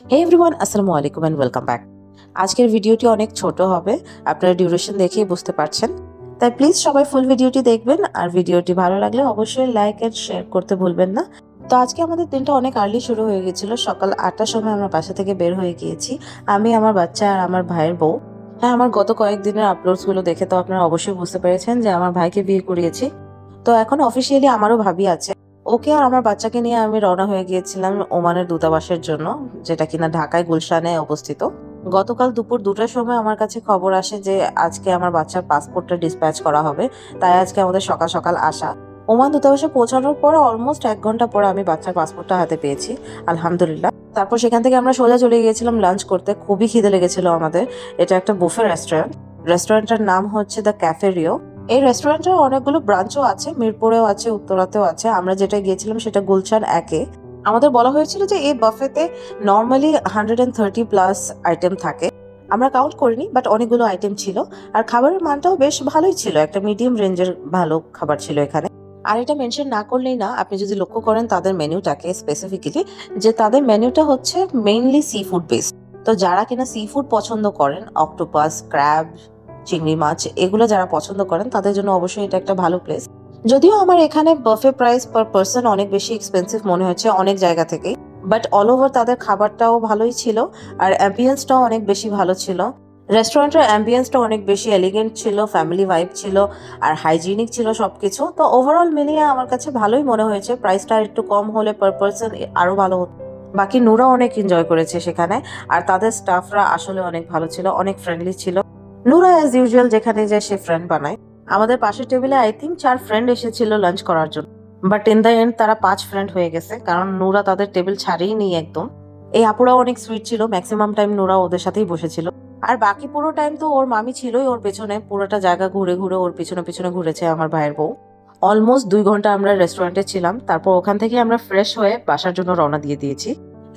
হে everyone, আসসালামু আলাইকুম and welcome back. আজকের ভিডিওটি অনেক ছোট হবে, আপনারা ডিউরেশন দেখেই বুঝতে পারছেন। তাই প্লিজ সবাই ফুল ভিডিওটি দেখবেন, আর ভিডিওটি ভালো লাগলে অবশ্যই লাইক এন্ড শেয়ার করতে ভুলবেন না। তো আজকে আমাদের দিনটা অনেক আর্লি শুরু হয়ে গেছিল। সকাল 8টার সময় আমরা বাসা থেকে বের হয়ে গিয়েছি, আমি, আমার বাচ্চা আর আমার ভাইয়ের বউ। হ্যাঁ, আমার গত কয়েকদিনের আপলোডসগুলো দেখে তো আপনারা অবশ্যই বুঝতে পেরেছেন যে আমার ভাইকে বিয়ে করিয়েছি। তো এখন অফিসিয়ালি আমারও ভাবি আছে। ওকে আর আমার বাচ্চাকে নিয়ে আমি রওনা হয়ে গিয়েছিলাম ওমানের দূতাবাসের জন্য, যেটা কিনা ঢাকায় গুলশানে অবস্থিত। গতকাল দুপুর 2টার সময় আমার কাছে খবর আসে যে আজকে আমার বাচ্চার পাসপোর্টটা ডিসপ্যাচ করা হবে। তাই আজকে আমাদের সকাল সকাল আসা। ওমান দূতাবাসে পৌঁছানোর পর অলমোস্ট 1 ঘন্টা পরে আমি বাচ্চার পাসপোর্টটা হাতে পেয়েছি, আলহামদুলিল্লাহ। তারপর সেখান থেকে আমরা সোজা চলে গিয়েছিলাম লাঞ্চ করতে। খুবই খিদে লেগেছিল আমাদের। এটা একটা বুফে রেস্টুরেন্ট। রেস্টুরেন্টের নাম হচ্ছে দ্য ক্যাফে রিও। এই রেস্টুরেন্টের অনেকগুলো ব্রাঞ্চও আছে, মিরপুরেও আছে, উত্তরাতেও আছে। আমরা যেটা গিয়েছিলাম সেটা গুলশান 1-এ। আমাদের বলা হয়েছিল যে এই বাফেতে নর্মালি 130+ আইটেম থাকে। আমরা কাউন্ট করিনি, বাট অনেকগুলো আইটেম ছিল। আর খাবারের মানটাও বেশ ভালোই ছিল, একটা মিডিয়াম রেঞ্জের ভালো খাবার ছিল এখানে। আর এটা মেনশন না করলেই না, আপনি যদি লক্ষ্য করেন তাদের মেনুটাকে স্পেসিফিক্যালি, যে তাদের মেনুটা হচ্ছে মেইনলি সি ফুড বেসড। তো যারা কিনা সি ফুড পছন্দ করেন, অক্টোপাস, ক্র্যাব, চিংড়ি মাছ, এগুলো যারা পছন্দ করেন তাদের জন্য অবশ্যই এটা একটা ভালো প্লেস। যদিও আমার এখানে বাফে প্রাইস পার পার্সন অনেক বেশি এক্সপেন্সিভ মনে হচ্ছে অনেক জায়গা থেকেই, বাট অল ওভার তাদের খাবারটাও ভালোই ছিল, আর অ্যাম্বিয়েন্সটাও অনেক বেশি ভালো ছিল। রেস্টুরেন্টের অ্যাম্বিয়েন্সটা অনেক বেশি এলিগেন্ট ছিল, ফ্যামিলি ভাইব ছিল, আর হাইজিনিক ছিল সবকিছু। তো ওভারঅল মিলিয়ে আমার কাছে ভালোই মনে হয়েছে। প্রাইসটা একটু কম হলে পার পার্সন আরো ভালো হতো। বাকি নুরা অনেক এনজয় করেছে সেখানে, আর তাদের স্টাফরা আসলে অনেক ভালো ছিল, অনেক ফ্রেন্ডলি ছিল। নুরা অ্যাজ ইউজুয়াল যেখানে যায় সে ফ্রেন্ড বানায়। আমাদের পাশের টেবিলে আই থিঙ্ক 4 ফ্রেন্ড এসেছিল লাঞ্চ করার জন্য, বাট ইন দ্য এন্ড তারা 5 ফ্রেন্ড হয়ে গেছে, কারণ নুরা তাদের টেবিল ছাড়েই নেই একদম। এই আপুরাও অনেক সুইট ছিল, ম্যাক্সিমাম টাইম নুরা ওদের সাথেই বসেছিল। আর বাকি পুরো টাইম তো ওর মামি ছিলই ওর পেছনে, পুরোটা জায়গা ঘুরে ঘুরে ওর পিছনে পিছনে ঘুরেছে আমার ভাইয়ের বউ। অলমোস্ট 2 ঘন্টা আমরা রেস্টুরেন্টে ছিলাম। তারপর ওখান থেকে আমরা ফ্রেশ হয়ে বাসার জন্য রওনা দিয়ে দিয়েছি।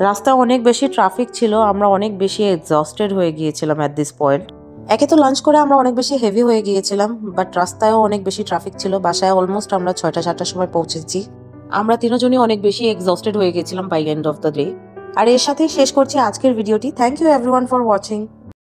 রাস্তায় অনেক বেশি ট্রাফিক ছিল, আমরা অনেক বেশি এক্সস্টেড হয়ে গিয়েছিলাম অ্যাট দিস পয়েন্ট। একে তো লাঞ্চ করে আমরা অনেক বেশি হেভি হয়ে গিয়েছিলাম, বাট রাস্তায়ও অনেক বেশি ট্রাফিক ছিল। বাসায় অলমোস্ট আমরা 6টা-7টার সময় পৌঁছেছি। আমরা তিনজনই অনেক বেশি এক্সস্টেড হয়ে গেছিলাম by end of the day. আর এর সাথেই শেষ করছি আজকের ভিডিওটি। Thank you everyone for watching.